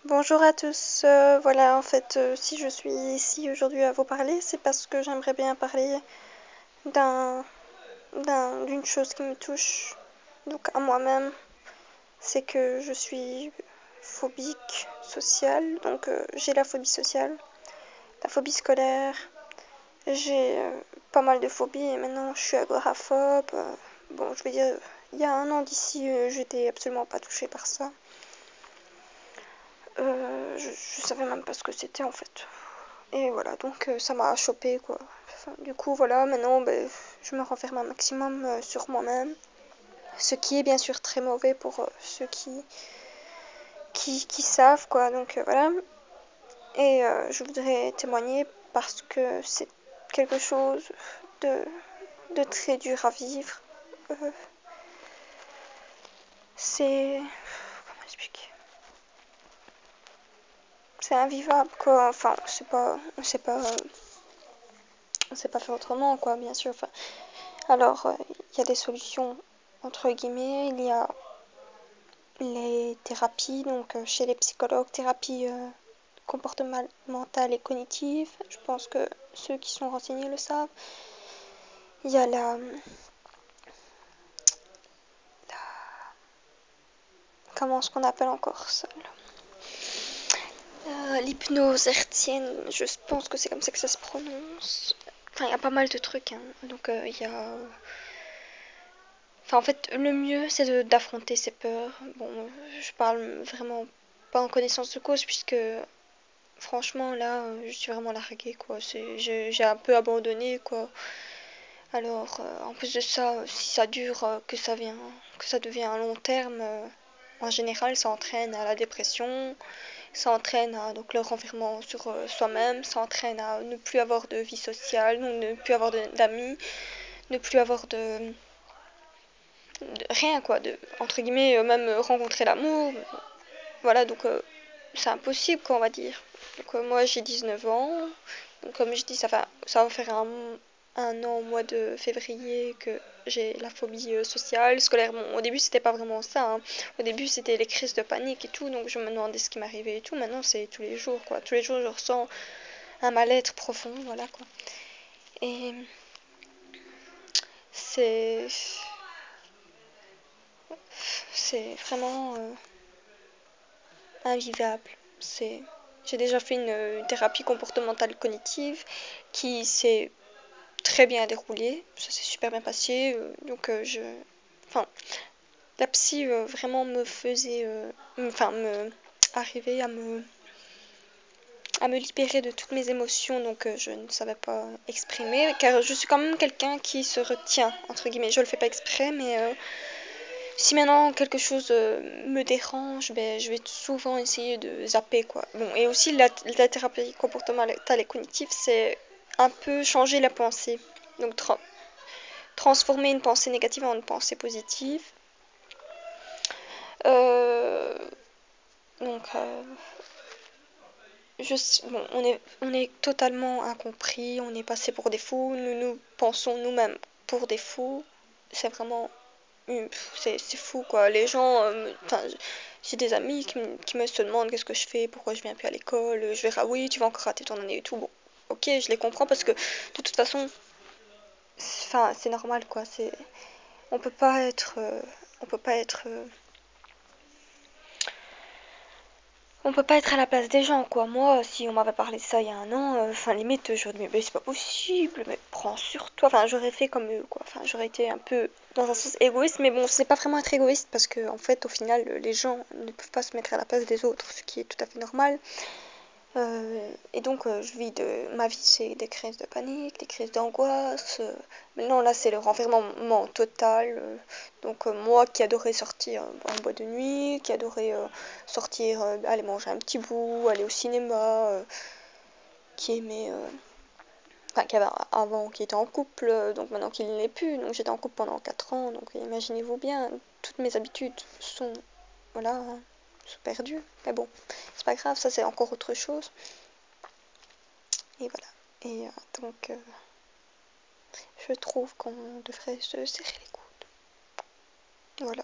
Bonjour à tous. Voilà, en fait, si je suis ici aujourd'hui à vous parler, c'est parce que j'aimerais bien parler d'un, d'une chose qui me touche, donc à moi-même. C'est que je suis phobique sociale, donc j'ai la phobie sociale, la phobie scolaire. J'ai pas mal de phobies et maintenant je suis agoraphobe. Bon, je vais dire, il y a un an d'ici, j'étais absolument pas touchée par ça. Je savais même pas ce que c'était en fait. Et voilà, donc ça m'a chopé quoi. Enfin, du coup, voilà, maintenant ben, je me renferme un maximum sur moi-même. Ce qui est bien sûr très mauvais pour ceux qui savent quoi. Donc voilà. Et je voudrais témoigner parce que c'est quelque chose de, de très dur à vivre. Euh, c'est. Comment expliquer? C'est invivable quoi. Enfin, on sait pas faire autrement quoi, bien sûr. Enfin, alors, il y a des solutions entre guillemets. Il y a les thérapies, donc chez les psychologues, thérapies comportementales et cognitives. Je pense que ceux qui sont renseignés le savent. Il y a comment est-ce qu'on appelle encore ça? L'hypnose hertzienne, je pense que c'est comme ça que ça se prononce. Enfin, il y a pas mal de trucs, hein. Donc, il y a. Enfin, en fait, le mieux, c'est d'affronter ses peurs. Bon, je parle vraiment pas en connaissance de cause, puisque franchement, là, je suis vraiment larguée, quoi. J'ai un peu abandonné, quoi. Alors, en plus de ça, si ça dure, que ça devient un long terme, en général, ça entraîne à la dépression, ça entraîne à donc le renfermement sur soi-même, ça entraîne à ne plus avoir de vie sociale, ne plus avoir d'amis, ne plus avoir de rien, quoi. Entre guillemets, même rencontrer l'amour. Voilà, donc c'est impossible, quoi, on va dire. Donc moi j'ai 19 ans. Donc comme je dis, ça va faire un an au mois de février que j'ai la phobie sociale, scolaire. Bon, au début c'était pas vraiment ça, hein. Au début c'était les crises de panique et tout, donc je me demandais ce qui m'arrivait et tout. Maintenant c'est tous les jours, quoi. Tous les jours je ressens un mal-être profond, voilà, quoi. Et c'est c'est vraiment invivable. C'est J'ai déjà fait une thérapie comportementale cognitive qui s'est très bien déroulée, ça s'est super bien passé. Enfin, la psy vraiment me faisait, enfin, me arriver à me libérer de toutes mes émotions, donc je ne savais pas exprimer, car je suis quand même quelqu'un qui se retient, entre guillemets. Je le fais pas exprès, mais si maintenant quelque chose me dérange, ben, je vais souvent essayer de zapper, quoi. Bon, et aussi la thérapie comportementale et cognitive, c'est un peu changer la pensée. Donc transformer une pensée négative en une pensée positive. Euh, donc, bon, on est totalement incompris, on est passé pour des fous, nous nous pensons nous-mêmes pour des fous. C'est vraiment c'est fou quoi. Les gens, enfin, j'ai des amis qui me se demandent qu'est-ce que je fais, pourquoi je viens plus à l'école. Je vais ah oui, tu vas encore rater ton année et tout. Bon, ok, je les comprends parce que de toute façon, enfin, c'est normal quoi. On peut pas être, on peut pas être, on peut pas être à la place des gens quoi. Moi, si on m'avait parlé de ça il y a un an, enfin limite, j'aurais dit mais c'est pas possible, mais prends sur toi. Enfin, j'aurais fait comme eux quoi. Enfin, j'aurais été un peu dans un sens égoïste, mais bon, c'est pas vraiment être égoïste parce que en fait, au final, les gens ne peuvent pas se mettre à la place des autres, ce qui est tout à fait normal. Et donc, je vis ma vie, c'est des crises de panique, des crises d'angoisse. Maintenant, là, c'est le renfermement total. Donc, moi qui adorais sortir en boîte de nuit, qui adorais sortir, aller manger un petit bout, aller au cinéma, qui aimait, enfin, qui avait avant, qui était en couple, donc maintenant qu'il ne l'est plus. Donc, j'étais en couple pendant 4 ans. Donc, imaginez-vous bien, toutes mes habitudes sont, voilà, sont perdues. Mais bon, c'est pas grave, ça, c'est encore autre chose. Et voilà. Et donc, je trouve qu'on devrait se serrer les coudes. Voilà.